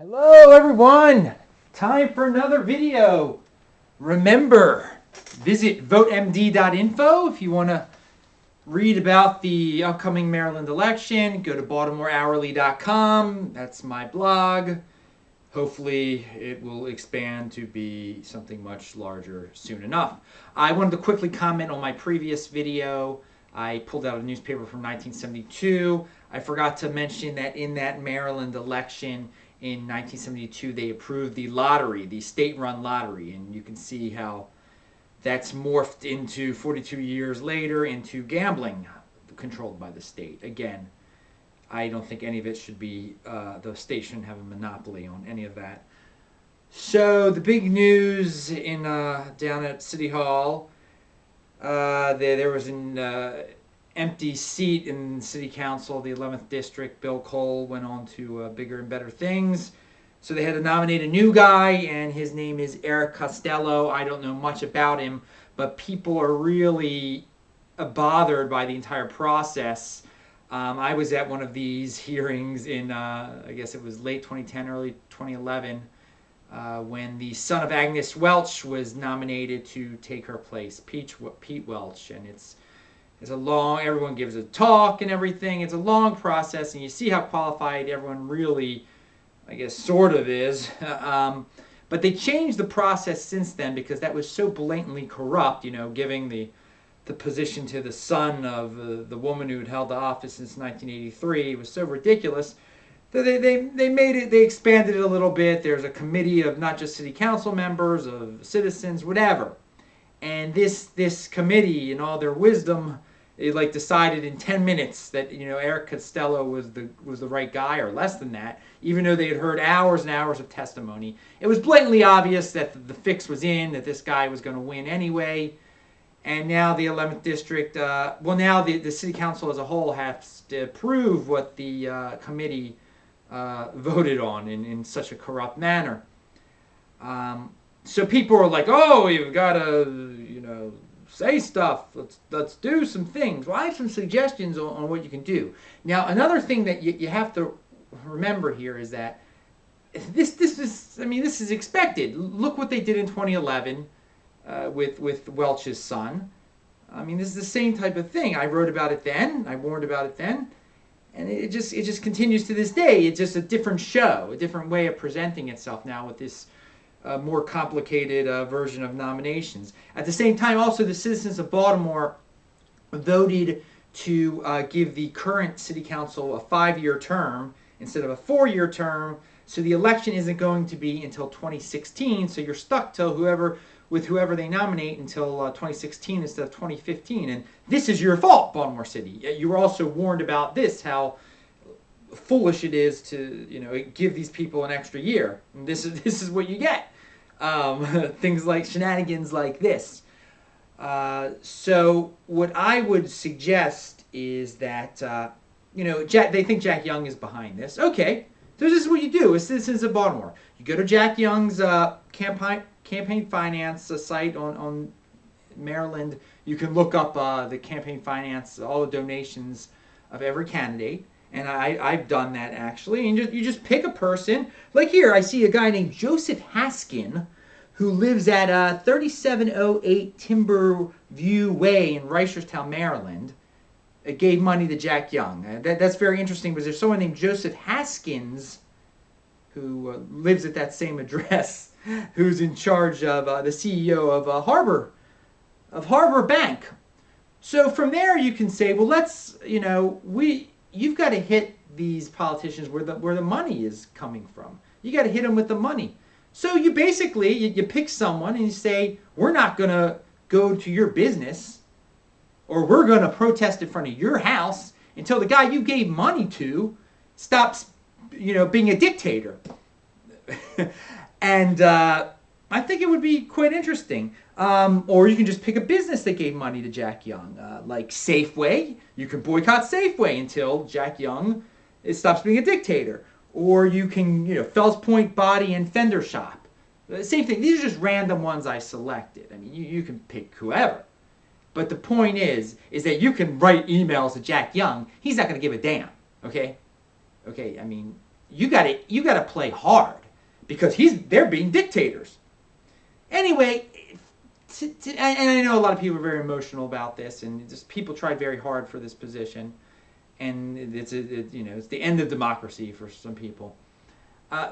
Hello everyone! Time for another video. Remember, visit VoteMD.info if you want to read about the upcoming Maryland election. Go to BaltimoreHourly.com. That's my blog. Hopefully it will expand to be something much larger soon enough. I wanted to quickly comment on my previous video. I pulled out a newspaper from 1972. I forgot to mention that in that Maryland election in 1972, they approved the lottery, the state-run lottery, and you can see how that's morphed into 42 years later into gambling controlled by the state. Again, I don't think any of it should be, the state shouldn't have a monopoly on any of that. So the big news in down at City Hall, there was an empty seat in City Council, the 11th District. Bill Cole went on to bigger and better things. So they had to nominate a new guy, and his name is Eric Costello. I don't know much about him, but people are really bothered by the entire process. I was at one of these hearings in, I guess it was late 2010, early 2011, when the son of Agnes Welch was nominated to take her place, Pete Welch. And it's a long, everyone gives a talk and everything. It's a long process, and you see how qualified everyone really, I guess, sort of is. But they changed the process since then because that was so blatantly corrupt, giving the position to the son of the woman who had held the office since 1983. It was so ridiculous that they made it, they expanded it a little bit. There's a committee of not just city council members, of citizens, whatever. And this committee, in all their wisdom, it decided in 10 minutes that Eric Costello was the right guy, or less than that, even though they had heard hours and hours of testimony. It was blatantly obvious that the fix was in, that this guy was going to win anyway. And now the 11th District, now the City Council as a whole has to approve what the committee voted on in such a corrupt manner. So people are like, oh, you've got to, say stuff. Let's do some things. Well, I have some suggestions on what you can do. Now, another thing that you have to remember here is that this is expected. Look what they did in 2011 with Welch's son. This is the same type of thing. I wrote about it then. I warned about it then. And it just continues to this day. It's just a different show, a different way of presenting itself now with this more complicated version of nominations. At the same time, also, the citizens of Baltimore voted to give the current city council a 5-year term instead of a 4-year term. So the election isn't going to be until 2016. So you're stuck till whoever they nominate until 2016 instead of 2015. And this is your fault, Baltimore City. You were also warned about this, how foolish it is to give these people an extra year. And this is what you get. Things like shenanigans like this. So what I would suggest is that they think Jack Young is behind this. Okay, so this is what you do as citizens of Baltimore. You go to Jack Young's campaign finance site on Maryland. You can look up the campaign finance, all the donations of every candidate. And I've done that, actually. And you just pick a person. Like here, I see a guy named Joseph Haskin who lives at 3708 Timber View Way in Reisterstown, Maryland. It gave money to Jack Young. That's very interesting because there's someone named Joseph Haskins who lives at that same address, who's in charge of the CEO of Harbor Bank. So from there you can say, well, you've got to hit these politicians where the money is coming from. You got to hit them with the money. So you basically, you pick someone and you say, we're not going to go to your business, or we're going to protest in front of your house until the guy you gave money to stops, being a dictator. And I think it would be quite interesting. Or you can just pick a business that gave money to Jack Young, like Safeway. You can boycott Safeway until Jack Young stops being a dictator. Or you can, Fells Point Body and Fender Shop. Same thing. These are just random ones I selected. You can pick whoever. But the point is that you can write emails to Jack Young. He's not going to give a damn. Okay? Okay, you got to play hard because they're being dictators. Anyway, and I know a lot of people are very emotional about this, and just people tried very hard for this position, and it's the end of democracy for some people.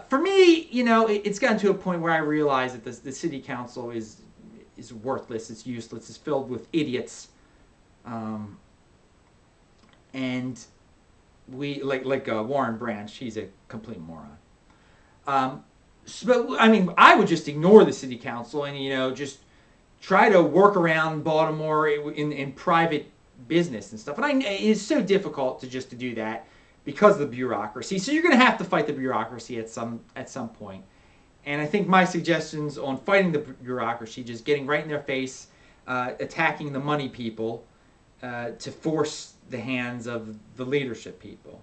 For me, it's gotten to a point where I realize that the city council is worthless, it's useless, it's filled with idiots, and we like Warren Branch, he's a complete moron. So, I mean, I would just ignore the city council and just try to work around Baltimore in private business and stuff. And it's so difficult to do that because of the bureaucracy. So you're going to have to fight the bureaucracy at some point. And I think my suggestions on fighting the bureaucracy, just getting right in their face, attacking the money people, to force the hands of the leadership people.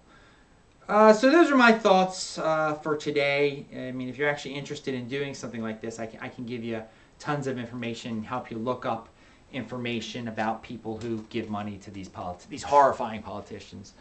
So those are my thoughts for today. I mean, if you're actually interested in doing something like this, I can give you tons of information, help you look up information about people who give money to these horrifying politicians.